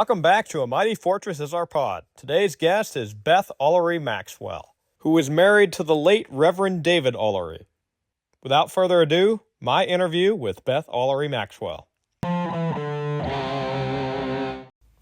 Welcome back to A Mighty Fortress is Our Pod. Today's guest is Beth Ullery Maxwell, who is married to the late Reverend David Ullery. Without further ado, my interview with Beth Ullery Maxwell.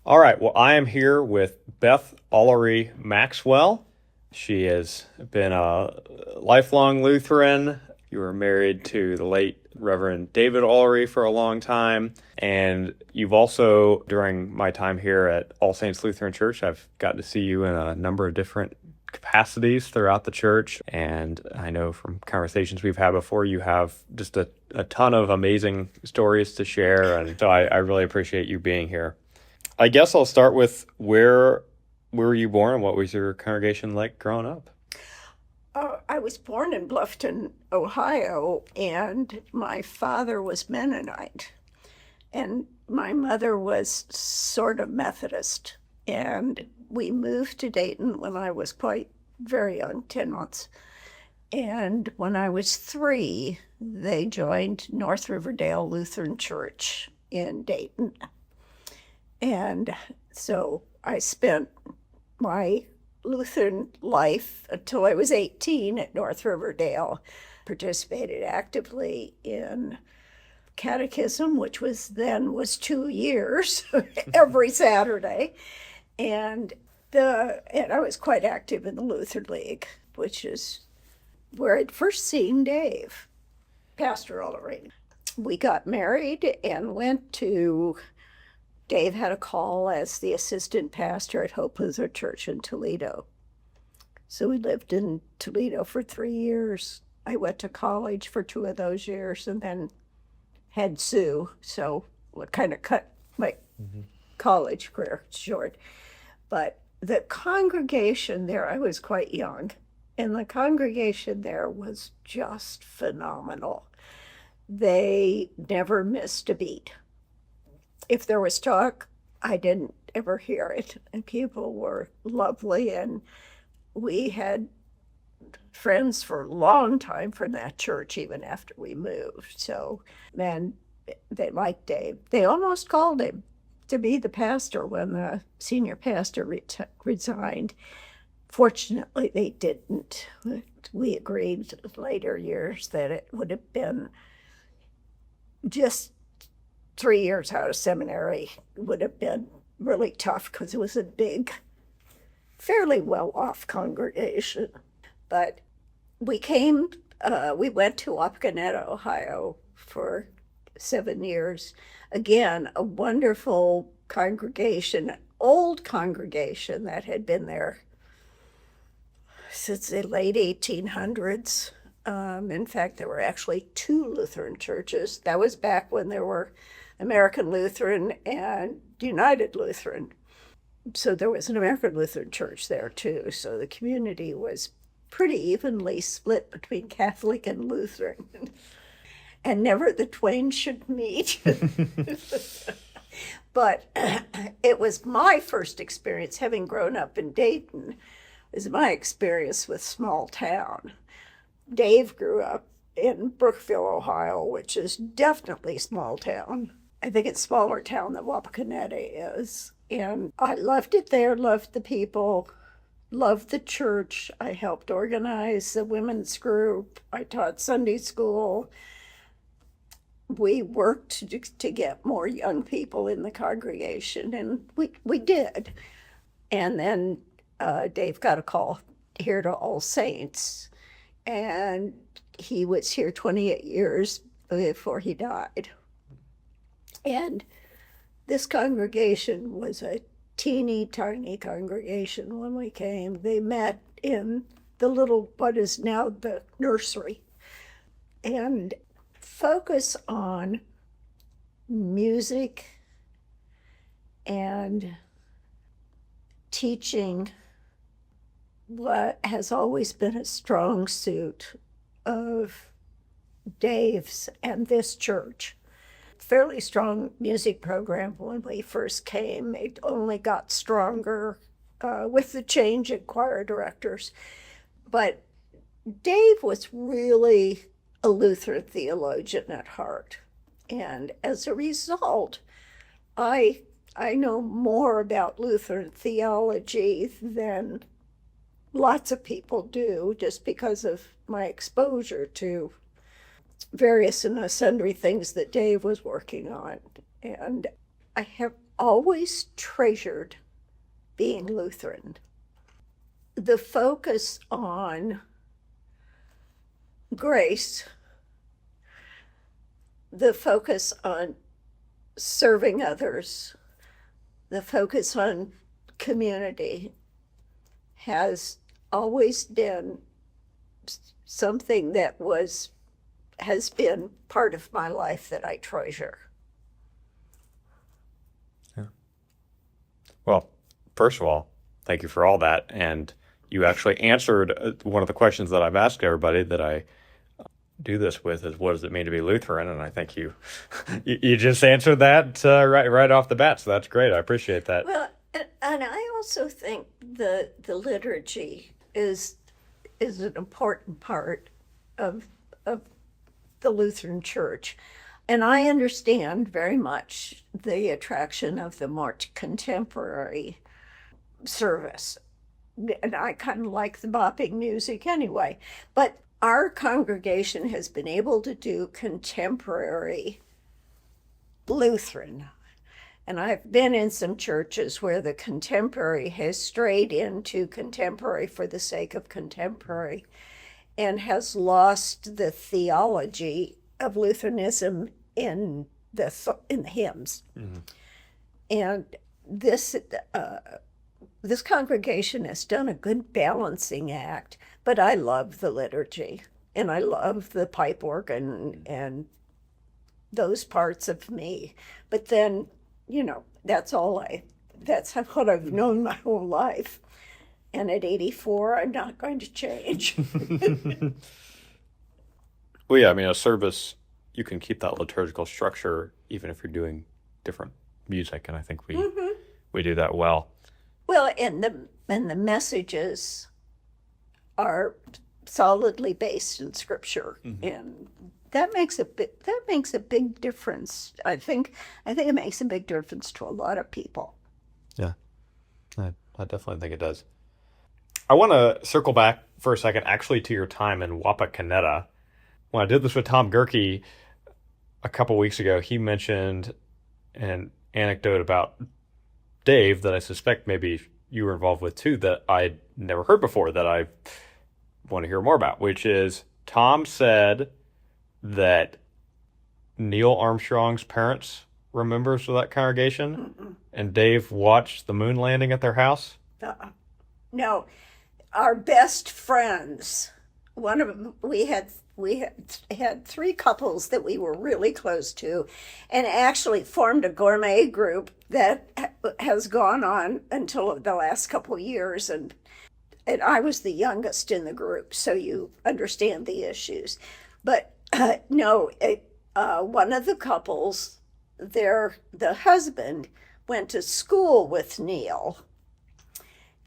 All right, well, I am here with Beth Ullery Maxwell. She has been a lifelong Lutheran. You were married to the late Reverend David Ullery for a long time. And you've also, during my time here at All Saints Lutheran Church, I've gotten to see you in a number of different capacities throughout the church. And I know from conversations we've had before, you have just a ton of amazing stories to share. And so I really appreciate you being here. I guess I'll start with where were you born and what was your congregation like growing up? I was born in Bluffton, Ohio, and my father was Mennonite, and my mother was sort of Methodist. And we moved to Dayton when I was quite very young, 10 months. And when I was 3, they joined North Riverdale Lutheran Church in Dayton. And so I spent my Lutheran life until I was 18 at North Riverdale, participated actively in catechism, which was 2 years every Saturday. And I was quite active in the Lutheran League, which is where I'd first seen Dave, Pastor Ullery. We got married and Dave had a call as the assistant pastor at Hope Lutheran Church in Toledo. So we lived in Toledo for 3 years. I went to college for 2 of those years and then had Sue. So what kind of cut my college career short. But the congregation there, I was quite young, and the congregation there was just phenomenal. They never missed a beat. If there was talk, I didn't ever hear it, and people were lovely, and we had friends for a long time from that church, even after we moved. So, man, they liked Dave. They almost called him to be the pastor when the senior pastor resigned. Fortunately, they didn't. We agreed in later years that it would have been just 3 years out of seminary would have been really tough because it was a big, fairly well-off congregation. But we went to Wapakoneta, Ohio for 7 years. Again, a wonderful congregation, an old congregation that had been there since the late 1800s. In fact, there were actually 2 Lutheran churches. That was back when there were American Lutheran and United Lutheran. So there was an American Lutheran church there too. So the community was pretty evenly split between Catholic and Lutheran. And never the twain should meet. But it was my first experience, having grown up in Dayton, is my experience with small town. Dave grew up in Brookville, Ohio, which is definitely small town. I think it's smaller town than Wapakoneta is. And I loved it there, loved the people, loved the church. I helped organize the women's group. I taught Sunday school. We worked to get more young people in the congregation, and we did. And then Dave got a call here to All Saints, and he was here 28 years before he died. And this congregation was a teeny tiny congregation when we came. They met in the little, what is now the nursery, and focus on music and teaching what has always been a strong suit of Dave's and this church. Fairly strong music program when we first came. It only got stronger with the change in choir directors. But Dave was really a Lutheran theologian at heart. And as a result, I I know more about Lutheran theology than lots of people do, just because of my exposure to various and sundry things that Dave was working on. And I have always treasured being Lutheran. The focus on grace, the focus on serving others, the focus on community has always been something that has been part of my life that I treasure. Yeah. Well, first of all, thank you for all that. And you actually answered one of the questions that I've asked everybody that I do this with is, what does it mean to be Lutheran? And I think you you just answered that right off the bat. So that's great. I appreciate that. Well, and I also think the liturgy is an important part of the Lutheran Church. And I understand very much the attraction of the more contemporary service. And I kind of like the bopping music anyway. But our congregation has been able to do contemporary Lutheran. And I've been in some churches where the contemporary has strayed into contemporary for the sake of contemporary and has lost the theology of Lutheranism in the hymns. Mm-hmm. And this congregation has done a good balancing act, but I love the liturgy and I love the pipe organ and those parts of me. But then, that's what I've known my whole life. And at 84, I'm not going to change. Well, yeah, I mean, a service, you can keep that liturgical structure even if you're doing different music, and I think we do that well. Well, and the messages are solidly based in Scripture, and that makes a big difference. I think it makes a big difference to a lot of people. Yeah, I definitely think it does. I want to circle back for a second, actually, to your time in Wapakoneta. When I did this with Tom Gerke a couple weeks ago, he mentioned an anecdote about Dave that I suspect maybe you were involved with too, that I'd never heard before, that I want to hear more about, which is Tom said that Neil Armstrong's parents were members of that congregation, and Dave watched the moon landing at their house? No. Our best friends, one of them, we had three couples that we were really close to, and actually formed a gourmet group that has gone on until the last couple of years. And I was the youngest in the group, so you understand the issues. But no, one of the couples, the husband went to school with Neil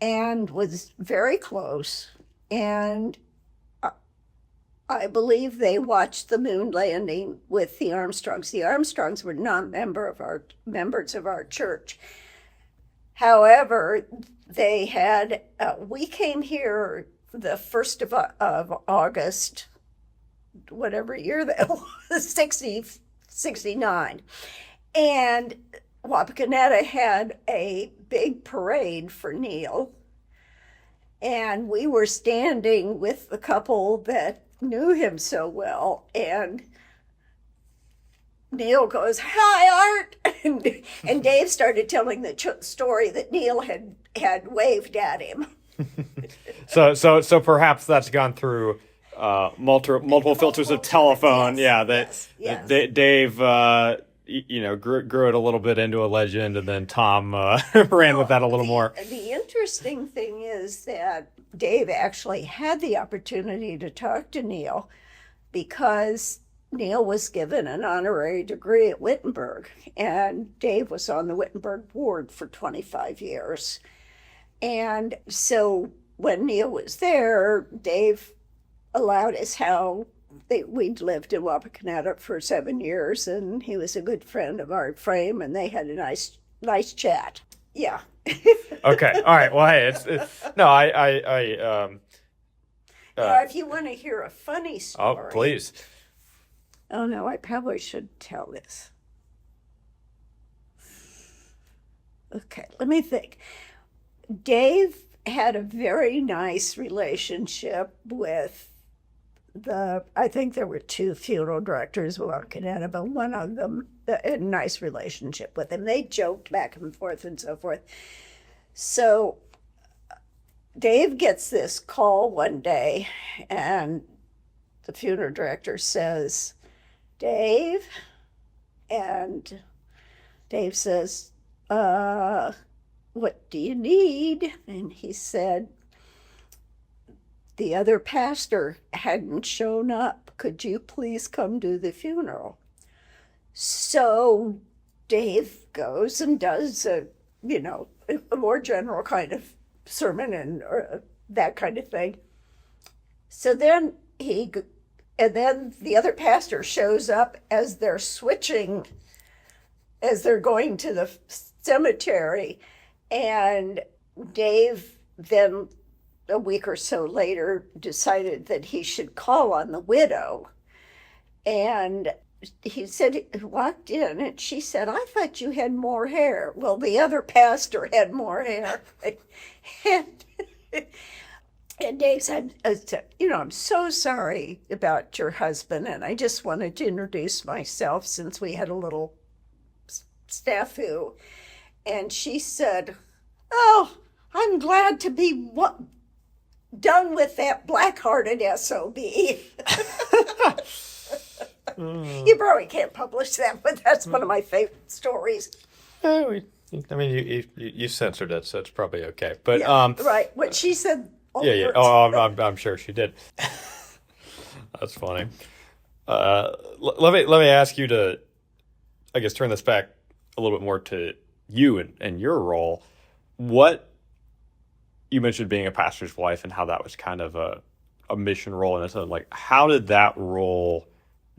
and was very close, and I believe they watched the moon landing with the Armstrongs. The Armstrongs were not members of our church. However, they had, we came here the 1st of August, whatever year that was, 69. And Wapakoneta had a big parade for Neil. And we were standing with the couple that knew him so well, and Neil goes, "Hi, Art," and Dave started telling the story that Neil had waved at him. So perhaps that's gone through multiple filters of telephone. Yes, yes. Dave grew it a little bit into a legend, and then Tom ran with that a little more. The interesting thing is that Dave actually had the opportunity to talk to Neil because Neil was given an honorary degree at Wittenberg, and Dave was on the Wittenberg board for 25 years. And so when Neil was there, Dave allowed us how we'd lived in Wapakoneta for 7 years, and he was a good friend of Art Frame, and they had a Nice chat. Yeah. Okay. All right. Well, hey, no, Now, if you want to hear a funny oh, story. please. Oh, no, I probably should tell this. Okay, let me think. Dave had a very nice relationship with I think there were two funeral directors walking in, but one of them had a nice relationship with him. They joked back and forth and so forth. So Dave gets this call one day, and the funeral director says, Dave? And Dave says, what do you need? And he said, the other pastor hadn't shown up. Could you please come to the funeral? So Dave goes and does a more general kind of sermon and that kind of thing. So then and then the other pastor shows up as they're going to the cemetery, and Dave then a week or so later decided that he should call on the widow. And he said, he walked in and she said, I thought you had more hair. Well, the other pastor had more hair. And Dave said, I'm so sorry about your husband, and I just wanted to introduce myself since we had a little snafu. And she said, oh, I'm glad to be done with that black-hearted SOB. You probably can't publish that, but that's one of my favorite stories. I mean, you censored it, so it's probably okay. But yeah, right. What she said. Yeah. Oh, I'm sure she did. That's funny. Let me ask you to, I guess, turn this back a little bit more to you and your role. What you mentioned being a pastor's wife and how that was kind of a mission role in its own. Like, how did that role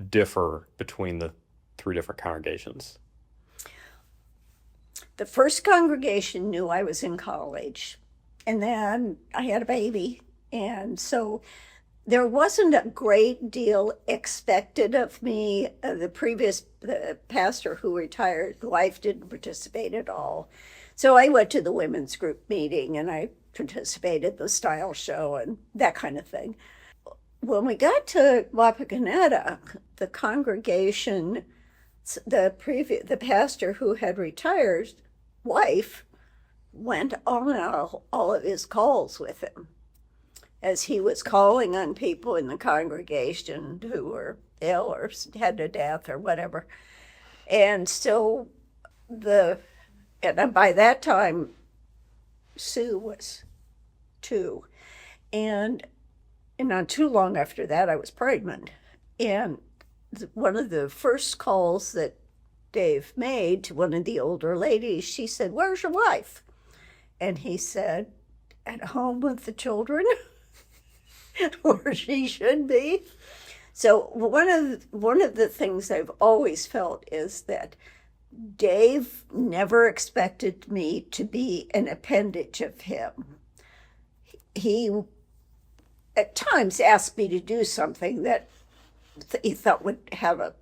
differ between the three different congregations? The first congregation knew I was in college, and then I had a baby, and so there wasn't a great deal expected of me. The pastor who retired, the wife didn't participate at all. So I went to the women's group meeting and I participated in the style show and that kind of thing. When we got to Wapakoneta, the congregation, the pastor who had retired, wife, went on all of his calls with him as he was calling on people in the congregation who were ill or had a death or whatever. And so and by that time, Sue was 2. And not too long after that, I was pregnant. And one of the first calls that Dave made to one of the older ladies, she said, "Where's your wife?" And he said, "At home with the children," or she should be. So one of the things I've always felt is that Dave never expected me to be an appendage of him. He at times asked me to do something that he thought would have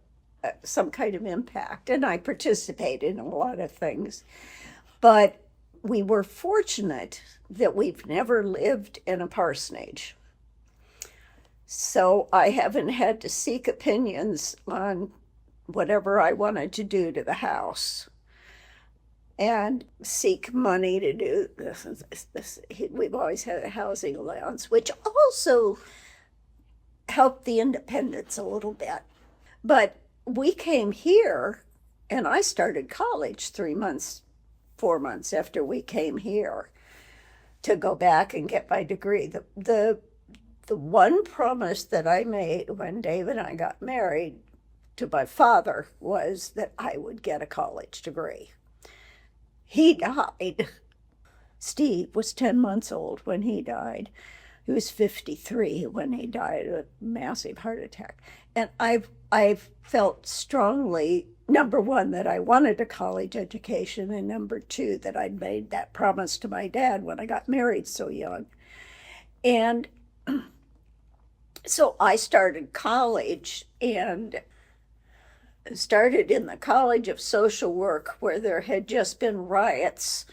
some kind of impact, and I participated in a lot of things. But we were fortunate that we've never lived in a parsonage. So I haven't had to seek opinions on whatever I wanted to do to the house and seek money to do this. We've always had a housing allowance, which also helped the independence a little bit. But we came here, and I started college 4 months after we came here to go back and get my degree. The one promise that I made when Dave and I got married to my father was that I would get a college degree. He died. Steve was 10 months old when he died. He was 53 when he died of a massive heart attack. And I've felt strongly, number one, that I wanted a college education, and number two, that I'd made that promise to my dad when I got married so young. And so I started college and started in the College of Social Work, where there had just been riots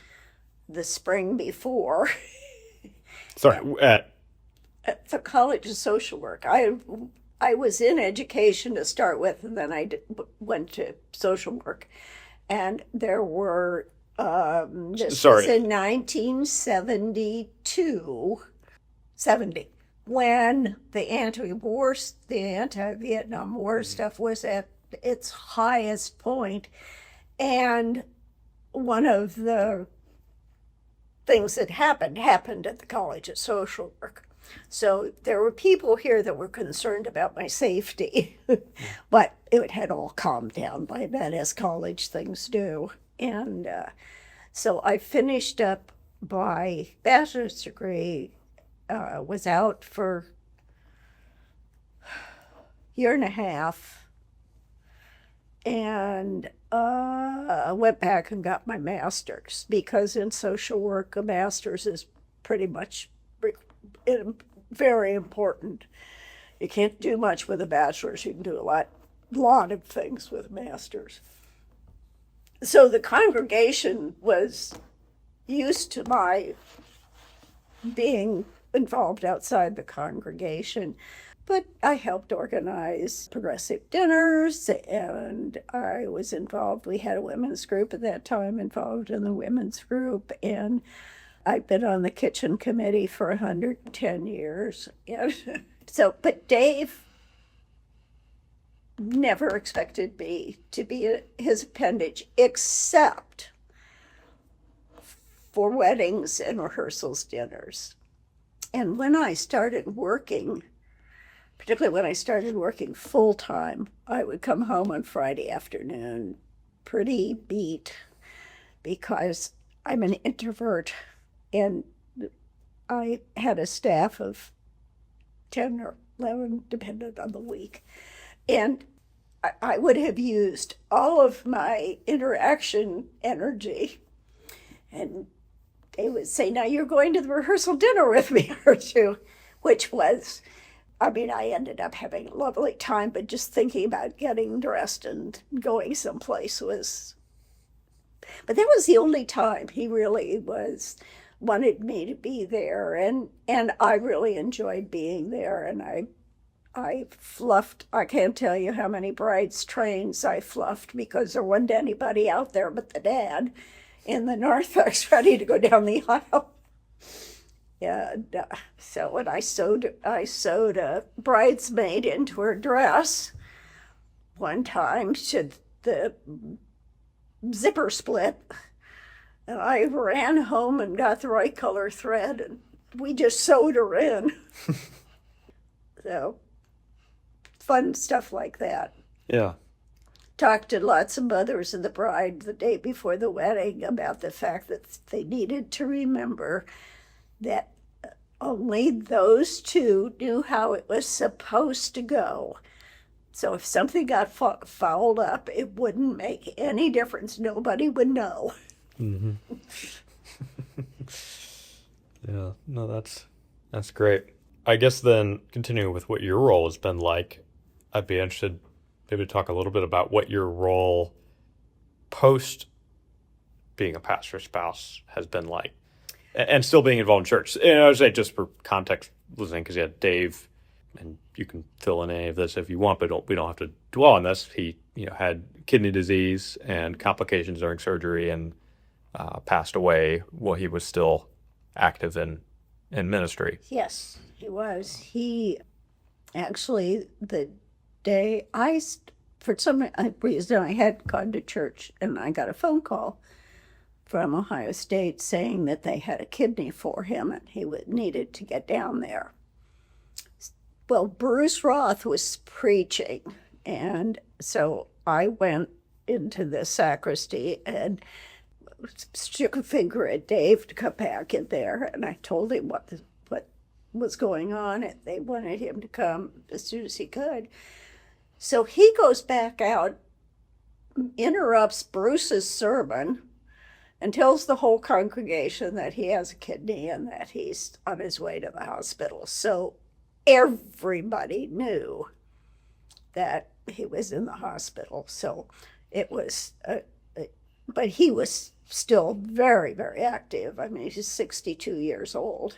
the spring before. Sorry, At the College of Social Work. I was in education to start with, and then went to social work. And there were, this was in 1972, 70, when the anti-Vietnam War stuff was at its highest point. And one of the things that happened at the College of Social Work. So there were people here that were concerned about my safety, but it had all calmed down by then, as college things do. And so I finished up my bachelor's degree, was out for a year and a half, and I went back and got my master's, because in social work, a master's is pretty much very important. You can't do much with a bachelor's. You can do a lot of things with masters. So the congregation was used to my being involved outside the congregation, but I helped organize progressive dinners, and I was involved. We had a women's group at that time, involved in the women's group, and I've been on the kitchen committee for 110 years. And so, but Dave never expected me to be his appendage, except for weddings and rehearsals dinners. And when I started working, particularly when I started working full-time, I would come home on Friday afternoon pretty beat, because I'm an introvert. And I had a staff of 10 or 11, depending on the week. And I would have used all of my interaction energy. And they would say, now you're going to the rehearsal dinner with me, aren't you? Which was, I mean, I ended up having a lovely time, but just thinking about getting dressed and going someplace was, but that was the only time he really wanted me to be there, and I really enjoyed being there. And I fluffed, I can't tell you how many brides' trains I fluffed, because there wasn't anybody out there but the dad in the narthex ready to go down the aisle. And so when I sewed a bridesmaid into her dress one time, the zipper split. And I ran home and got the right color thread, and we just sewed her in. So, fun stuff like that. Yeah. Talked to lots of mothers of the bride the day before the wedding about the fact that they needed to remember that only those two knew how it was supposed to go. So if something got fouled up, it wouldn't make any difference. Nobody would know. Mm-hmm. Yeah, no, that's great. I guess then, continuing with what your role has been like, I'd be interested maybe to talk a little bit about what your role post being a pastor's spouse has been like, and still being involved in church. And I would say, just for context, listening, because you had Dave, and you can fill in any of this if you want, but we don't have to dwell on this. He had kidney disease and complications during surgery, and passed away while he was still active in ministry. Yes, he was. He actually, the day for some reason, I had gone to church, and I got a phone call from Ohio State saying that they had a kidney for him, and he needed to get down there. Well, Bruce Roth was preaching, and so I went into the sacristy and shook a finger at Dave to come back in there, and I told him what was going on, and they wanted him to come as soon as he could. So he goes back out, interrupts Bruce's sermon, and tells the whole congregation that he has a kidney and that he's on his way to the hospital. So everybody knew that he was in the hospital. So it was, but he was still very, very active. I mean, he's 62 years old.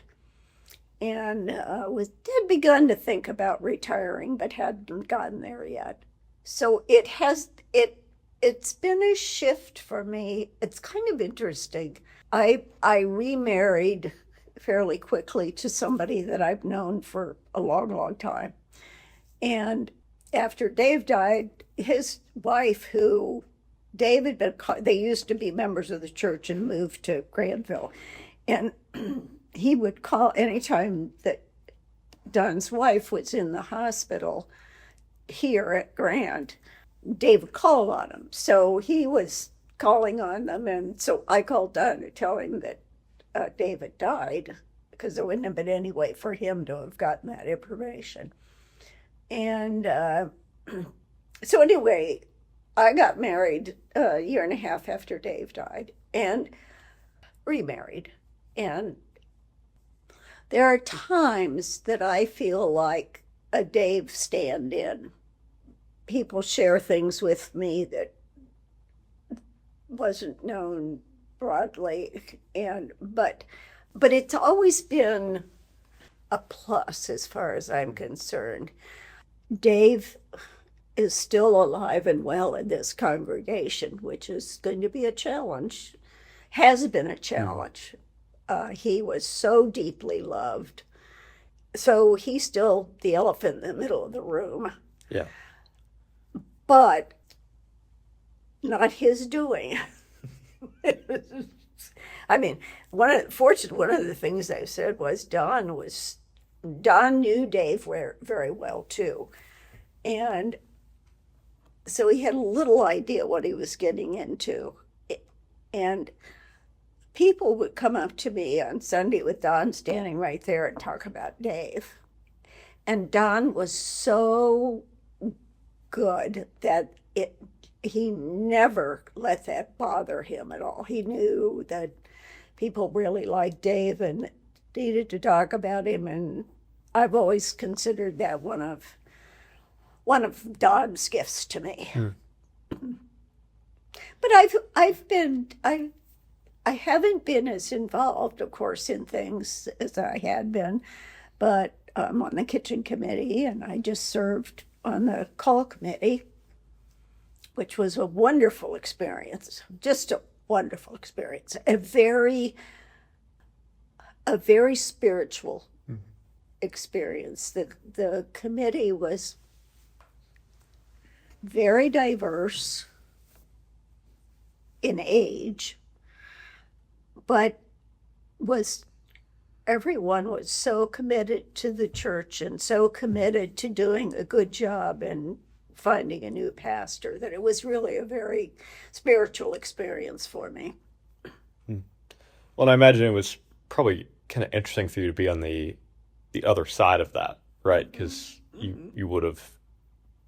And had begun to think about retiring, but hadn't gotten there yet. So it's been a shift for me. It's kind of interesting. I remarried fairly quickly to somebody that I've known for a long, long time. And after Dave died, his wife, who Dave had been, they used to be members of the church and moved to Granville. And he would call anytime that Don's wife was in the hospital here at Grant. Dave would call on him. So he was calling on them. And so I called Don to tell him that David died, because there wouldn't have been any way for him to have gotten that information. And so anyway, I got married a year and a half after Dave died and remarried. And there are times that I feel like a Dave stand-in. People share things with me that wasn't known broadly, but it's always been a plus as far as I'm concerned. Dave is still alive and well in this congregation, which is going to be a challenge, has been a challenge. He was so deeply loved. So he's still the elephant in the middle of the room. Yeah. But not his doing. I mean, one of the things I said was Don knew Dave very well too. And so he had a little idea what he was getting into. And people would come up to me on Sunday with Don standing right there and talk about Dave. And Don was so good that he never let that bother him at all. He knew that people really liked Dave and needed to talk about him, and I've always considered that one of Don's gifts to me. But I haven't been as involved, of course, in things as I had been, but I'm on the kitchen committee, and I just served on the call committee, which was a wonderful experience, just a wonderful experience, a very spiritual experience. The committee was very diverse in age, but everyone was so committed to the church and so committed to doing a good job and finding a new pastor that it was really a very spiritual experience for me. Well, and I imagine it was probably kind of interesting for you to be on the other side of that, right? Because you would have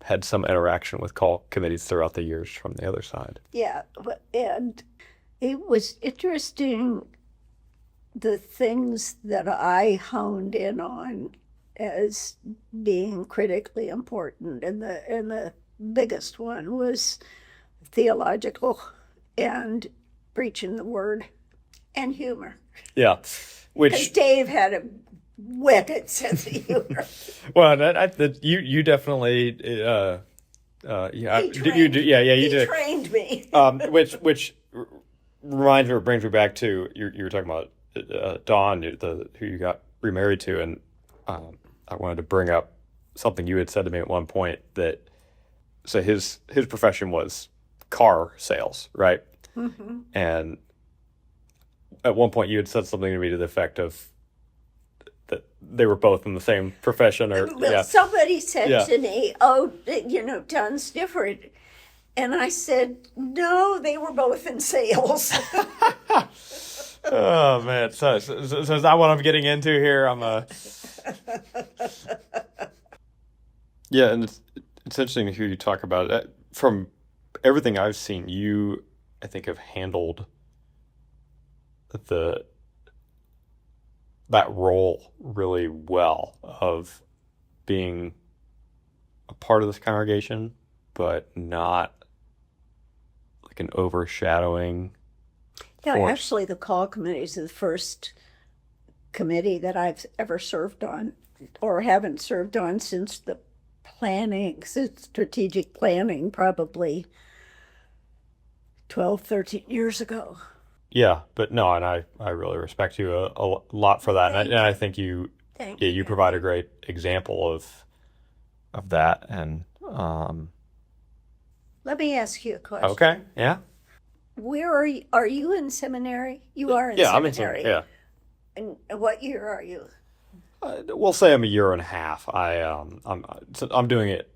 had some interaction with call committees throughout the years from the other side. Yeah, and it was interesting, the things that I honed in on as being critically important, and the biggest one was theological and preaching the word and humor. Yeah, because Dave had a wicked sense of humor. Well, you definitely you did. Trained me. Which reminds me or brings me back to you were talking about Dawn, who you got remarried to, and I wanted to bring up something you had said to me at one point, that so his profession was car sales, right? Mm-hmm. And at one point you had said something to me to the effect of that they were both in the same profession, or somebody said to me, "Oh, Don's different." And I said, no, they were both in sales. Oh man, so is that what I'm getting into here? Yeah, and it's interesting to hear you talk about it. From everything I've seen, you I think have handled the that role really well of being a part of this congregation, but not like an overshadowing Yeah, force. actually, the call committee is the first committee that I've ever served on, or haven't served on since the since strategic planning, probably 12, 13 years ago. Yeah, but no, and I really respect you a lot for that, and Thank I you. think Thank yeah, you, you provide a Matthew. great example of that, and Let me ask you a okay, question. yeah, Where are you? Are you in seminary? You are in yeah, I'm in some, seminary. yeah. And what year are you? We'll say I'm a year and a half. I'm doing it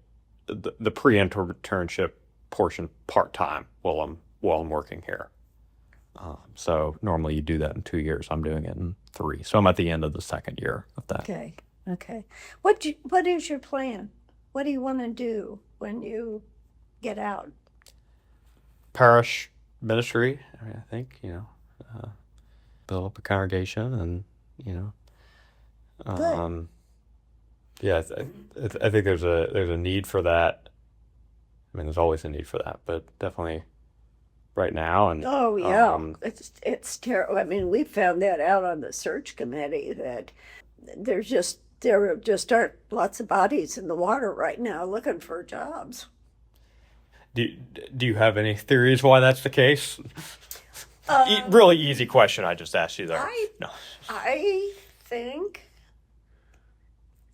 the pre-internship portion part time while I'm working here. So normally you do that in 2 years. I'm doing it in three. So I'm at the end of the second year of that. Okay. Okay. What is your plan? What do you want to do when you get out? Parish ministry, I think, build up a congregation and, you know, Good. um, yeah, I think there's a need for that. I mean, there's always a need for that, but definitely right now. And Oh yeah, it's terrible. I mean, we found that out on the search committee that there just aren't lots of bodies in the water right now looking for jobs. do do you have any theories why that's the case? Um, Really easy question I just asked you there. I No. I think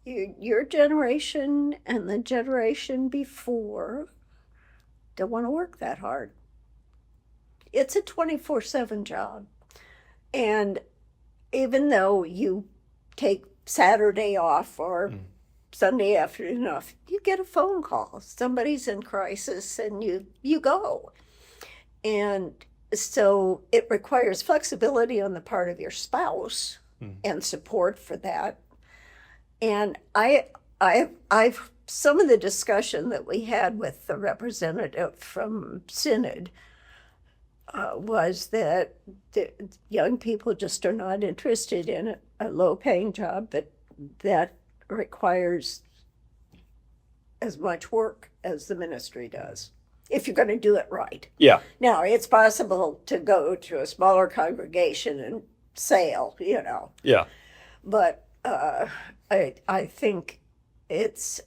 your generation and the generation before don't want to work that hard. It's a 24/7 job. And even though you take Saturday off or Mm. Sunday afternoon off, you get a phone call. Somebody's in crisis and you go. And so it requires flexibility on the part of your spouse Mm. and support for that. And I've some of the discussion that we had with the representative from Synod was that the young people just are not interested in a low paying job that requires as much work as the ministry does if you're going to do it right. Yeah. Now, it's possible to go to a smaller congregation and sail, Yeah. but I think it's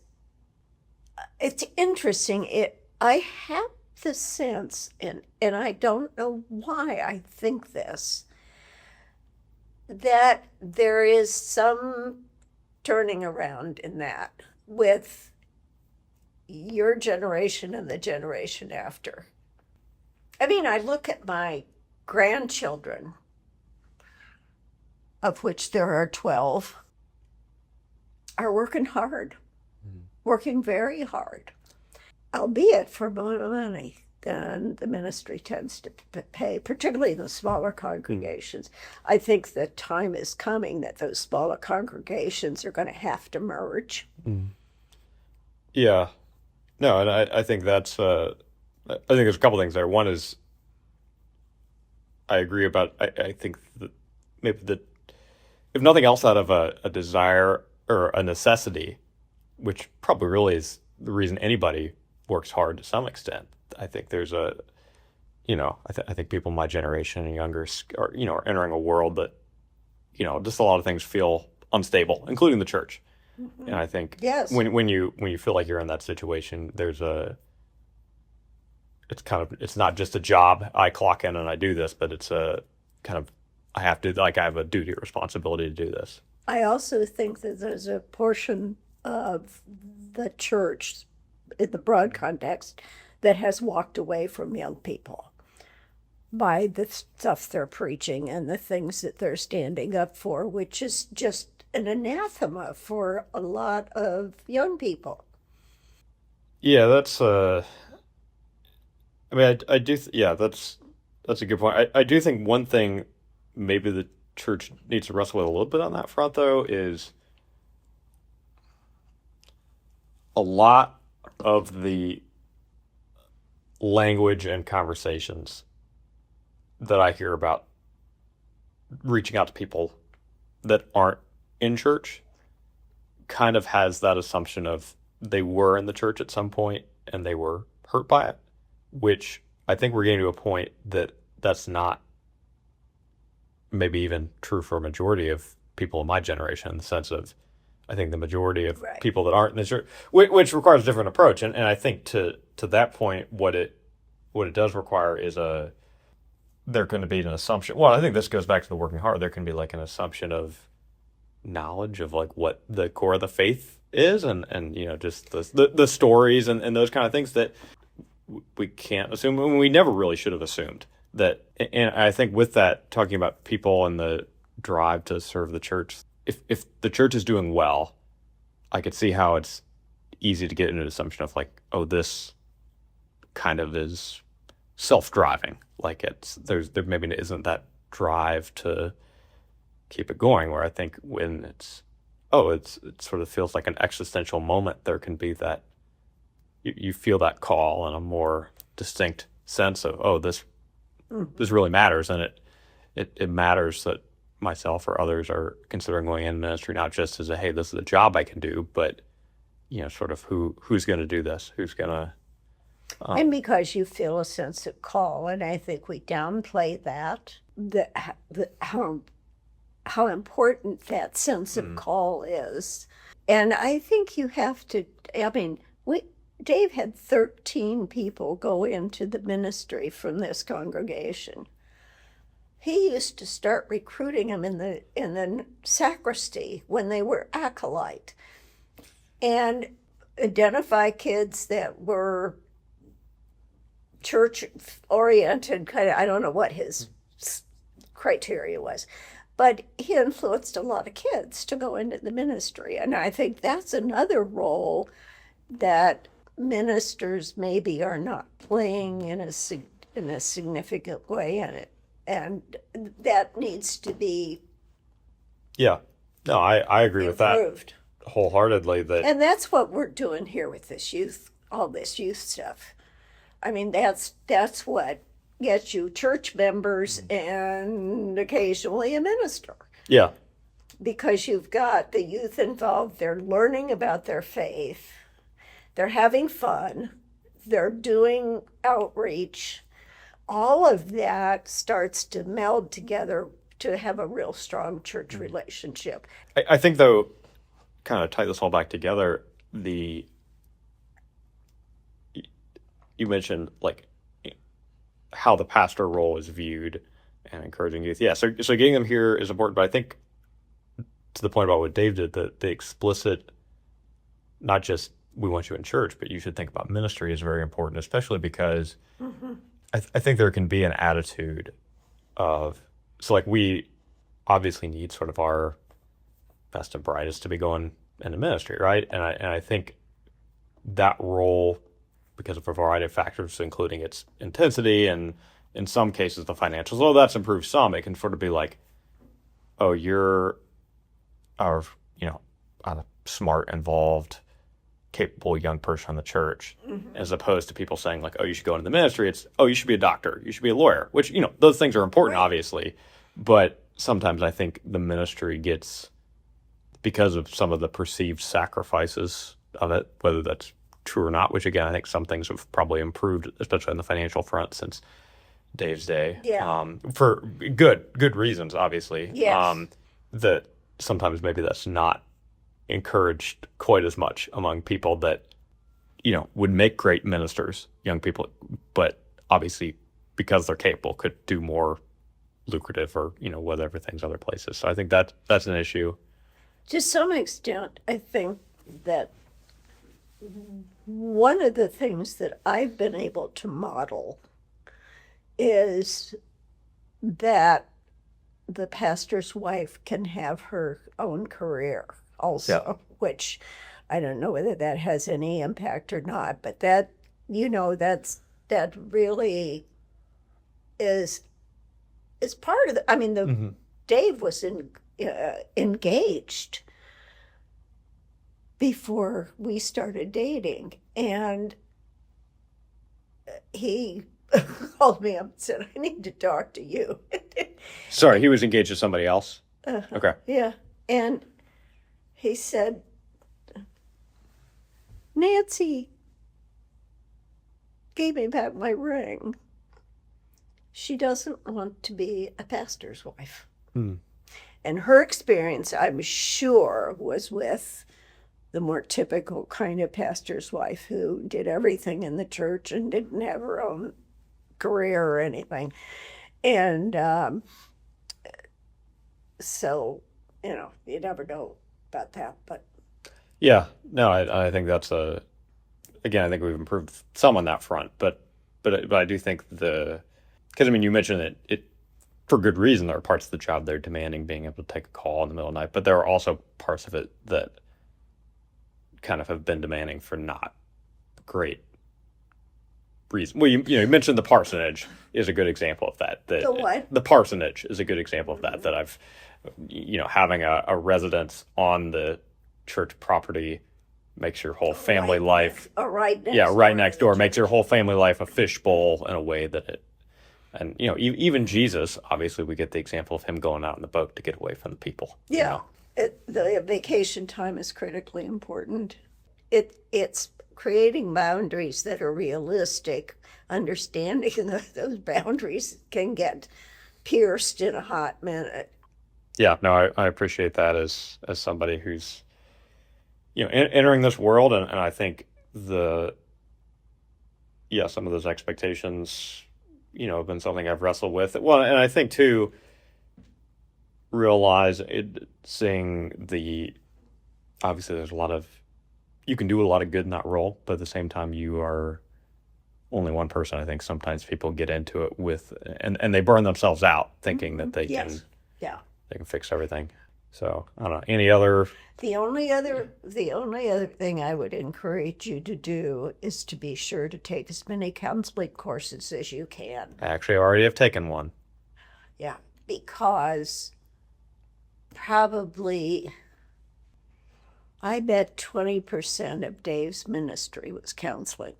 it's interesting. I have the sense, and I don't know why I think this, that there is some turning around in that with your generation and the generation after. I mean, I look at my grandchildren, of which there are 12, are working hard, Mm. working very hard, albeit for more money than the ministry tends to pay, particularly in the smaller Mm. congregations. I think the time is coming that those smaller congregations are going to have to merge. Mm. Yeah. No, and I think I think there's a couple things there. One is I agree about I think that maybe the if nothing else out of a desire or a necessity, which probably really is the reason anybody works hard to some extent. I think there's I think people my generation and younger are entering a world that, just a lot of things feel unstable, including the church. And Mm-hmm. I think Yes. when you feel like you're in that situation, it's not just a job. I clock in and I do this, but it's a kind of I have a duty or responsibility to do this. I also think that there's a portion of the church in the broad context that has walked away from young people by the stuff they're preaching and the things that they're standing up for, which is just an anathema for a lot of young people. Yeah, I mean, I do, yeah, that's a good point. I do think one thing maybe the church needs to wrestle with a little bit on that front, though, is a lot of the language and conversations that I hear about reaching out to people that aren't in church kind of has that assumption of they were in the church at some point and they were hurt by it, which I think we're getting to a point that that's not maybe even true for a majority of people in my generation, in the sense of I think the majority of Right. people that aren't in the church, which requires a different approach. And I think to that point, what it does require is there can be an assumption. Well, I think this goes back to the working hard. There can be like an assumption of knowledge of like what the core of the faith is, and just the stories and those kind of things that we can't assume, and we never really should have assumed that. And I think with that, talking about people and the drive to serve the church, if the church is doing well, I could see how it's easy to get into an assumption of like, oh, this kind of is self-driving. Like there maybe isn't that drive to keep it going. Where I think when it sort of feels like an existential moment, there can be that you feel that call in a more distinct sense of, oh, this really matters, and it matters that myself or others are considering going in ministry, not just as a, hey, this is a job I can do, but sort of who's going to do this, who's going to. And because you feel a sense of call, and I think we downplay that, how important that sense of call is. And I think you have to, I mean, Dave had 13 people go into the ministry from this congregation. He used to start recruiting them in the sacristy when they were acolyte, and identify kids that were church oriented, kind of. I don't know what his criteria was, but he influenced a lot of kids to go into the ministry. And I think that's another role that ministers maybe are not playing in a significant way in it, and that needs to be Yeah, no, I agree with that improved. wholeheartedly. That And that's what we're doing here with this youth, all this youth stuff. I mean, that's what gets you church members and occasionally a minister, yeah, because you've got the youth involved. They're learning about their faith, they're having fun, they're doing outreach. All of that starts to meld together to have a real strong church relationship. I think though, kind of tie this all back together. You mentioned like how the pastor role is viewed and encouraging youth. Yeah, so getting them here is important, but I think to the point about what Dave did, the explicit, not just we want you in church, but you should think about ministry is very important, especially because I think there can be an attitude of, so like we obviously need sort of our best and brightest to be going into ministry, right? And I think that role, because of a variety of factors, including its intensity and in some cases the financials, although that's improved some, it can sort of be like, oh, you're our, a smart, involved, capable young person in the church, as opposed to people saying like, oh, you should go into the ministry. It's, oh, you should be a doctor, you should be a lawyer, which, those things are important, Right. obviously. But sometimes I think the ministry gets, because of some of the perceived sacrifices of it, whether that's true or not, which again, I think some things have probably improved, especially on the financial front since Dave's day. Yeah. For good reasons, obviously. Yes. That sometimes maybe that's not encouraged quite as much among people that, would make great ministers, young people, but obviously because they're capable could do more lucrative or, whatever things other places. So I think that's an issue. To some extent, I think that one of the things that I've been able to model is that the pastor's wife can have her own career also, which I don't know whether that has any impact or not, but that's that really is part of the, I mean, Mm-hmm. Dave was engaged before we started dating, and he called me up and said, I need to talk to you. Sorry, he was engaged to somebody else? Okay. Yeah. And he said, Nancy gave me back my ring. She doesn't want to be a pastor's wife. Hmm. And her experience, I'm sure, was with the more typical kind of pastor's wife who did everything in the church and didn't have her own career or anything. And so, you never know about that. But Yeah, no, I think that's again, I think we've improved some on that front, but I do think because I mean, you mentioned that it for good reason, there are parts of the job they're demanding being able to take a call in the middle of the night, but there are also parts of it that kind of have been demanding for not great reason. Well, you mentioned the parsonage is a good example of that. The what? The parsonage is a good example of that. That I've, having a residence on the church property makes your whole family life. Right next Yeah, right door next to door the makes your whole family life a fishbowl in a way that it. And even Jesus, obviously, we get the example of him going out in the boat to get away from the people. Yeah, the vacation time is critically important. It's creating boundaries that are realistic. Understanding those boundaries can get pierced in a hot minute. Yeah, no, I appreciate that as somebody who's entering this world, and I think some of those expectations have been something I've wrestled with. Well, and I think too, seeing obviously there's you can do a lot of good in that role, but at the same time you are only one person. I think sometimes people get into it and they burn themselves out thinking that they Yes. Yeah. can fix everything. So I don't know. Any other? The only other thing I would encourage you to do is to be sure to take as many counseling courses as you can. I actually already have taken one. Yeah, because probably I bet 20% of Dave's ministry was counseling.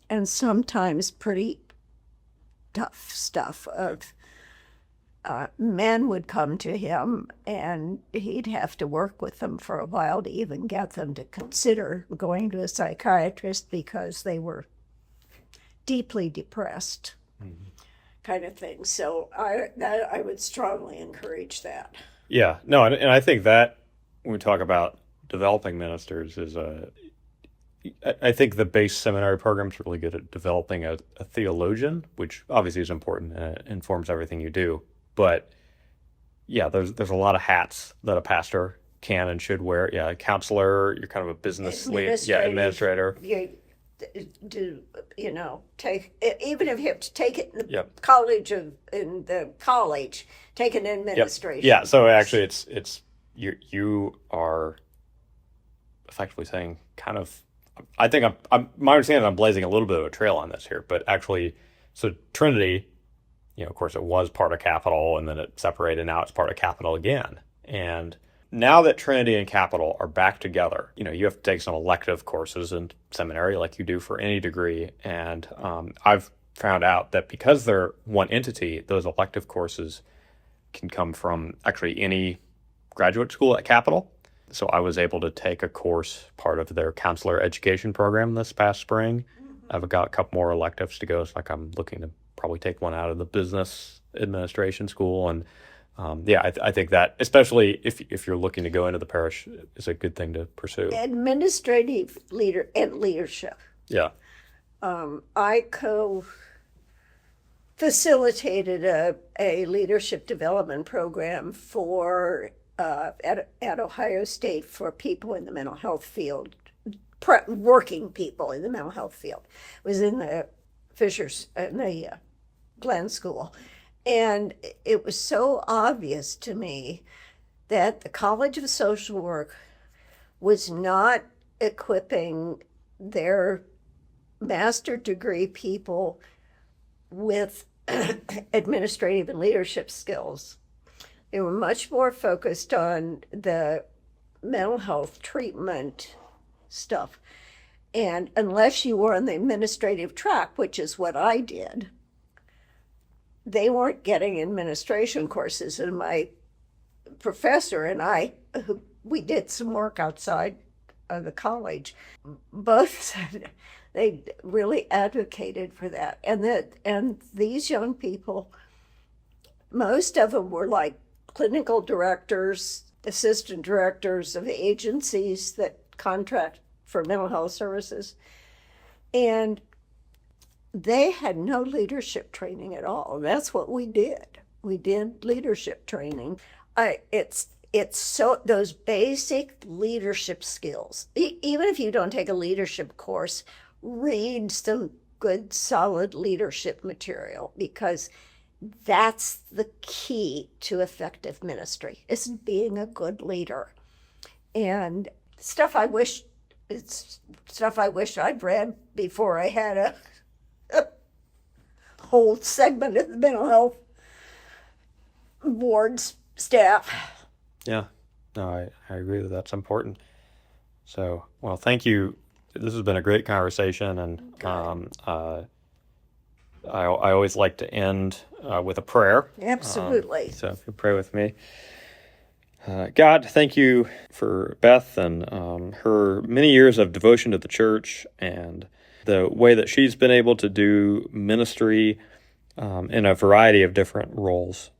And sometimes pretty tough stuff of men would come to him and he'd have to work with them for a while to even get them to consider going to a psychiatrist because they were deeply depressed, kind of thing. So I would strongly encourage that. Yeah, no, and I think that when we talk about developing ministers I think the base seminary program is really good at developing a theologian, which obviously is important and it informs everything you do. But yeah, there's a lot of hats that a pastor can and should wear. Yeah, a counselor, you're kind of a business lead. Yeah, administrator. You do, take, even if you have to take it in the Yep. college, take an administration. Yeah, so actually it's you are effectively saying kind of, I think my understanding, I'm blazing a little bit of a trail on this here, but actually, so Trinity, of course it was part of Capital and then it separated, now it's part of Capital again. And now that Trinity and Capital are back together, you have to take some elective courses in seminary like you do for any degree. And I've found out that because they're one entity, those elective courses can come from actually any graduate school at Capital. So I was able to take a course, part of their counselor education program this past spring. I've got a couple more electives to go. So I'm looking to probably take one out of the business administration school. And I think that, especially if you're looking to go into the parish, is a good thing to pursue. Administrative leadership. Yeah. I facilitated a leadership development program at Ohio State for people in the mental health field, working people in the mental health field. It was in the Glenn School. And it was so obvious to me that the College of Social Work was not equipping their master degree people with administrative and leadership skills. They were much more focused on the mental health treatment stuff. And unless you were on the administrative track, which is what I did, they weren't getting administration courses. And my professor and I, we did some work outside of the college. Both said they really advocated for that. And these young people, most of them were like clinical directors, assistant directors of agencies that contract for mental health services. And they had no leadership training at all. That's what we did. We did leadership training. It's so those basic leadership skills. Even if you don't take a leadership course, read some good, solid leadership material, because that's the key to effective ministry, is being a good leader. And it's stuff I wish I'd read before I had a whole segment of the mental health board's staff. Yeah, no, I agree that that's important. So, well, thank you. This has been a great conversation, and I always like to end with a prayer. Absolutely. So if you pray with me. God, thank you for Beth and her many years of devotion to the church, and the way that she's been able to do ministry in a variety of different roles.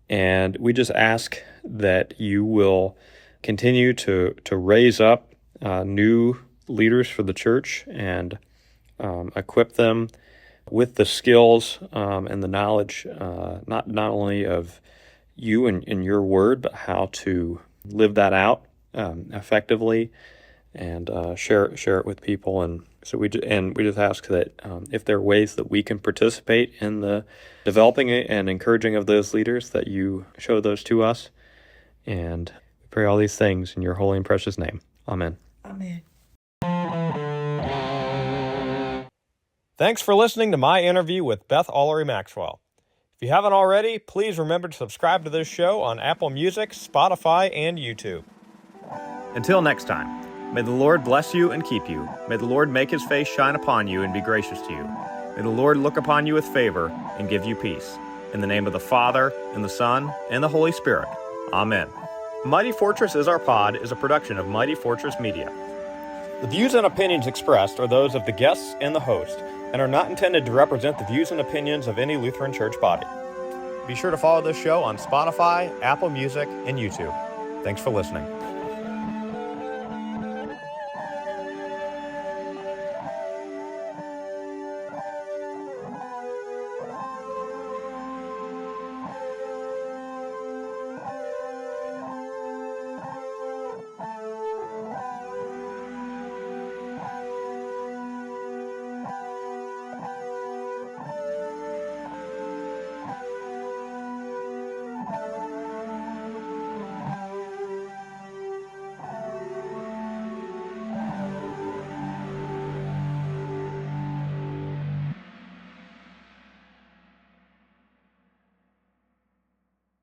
And we just ask that you will continue to raise up new leaders for the church, and equip them with the skills and the knowledge, not only of you and your word, but how to live that out effectively, and share it with people. And so we just ask that if there are ways that we can participate in the developing and encouraging of those leaders, that you show those to us. And we pray all these things in your holy and precious name. Amen. Amen. Thanks for listening to my interview with Beth Ullery Maxwell. If you haven't already, please remember to subscribe to this show on Apple Music, Spotify, and YouTube. Until next time, may the Lord bless you and keep you. May the Lord make his face shine upon you and be gracious to you. May the Lord look upon you with favor and give you peace. In the name of the Father, and the Son, and the Holy Spirit. Amen. Mighty Fortress Is Our Pod is a production of Mighty Fortress Media. The views and opinions expressed are those of the guests and the host, and are not intended to represent the views and opinions of any Lutheran Church body. Be sure to follow this show on Spotify, Apple Music, and YouTube. Thanks for listening.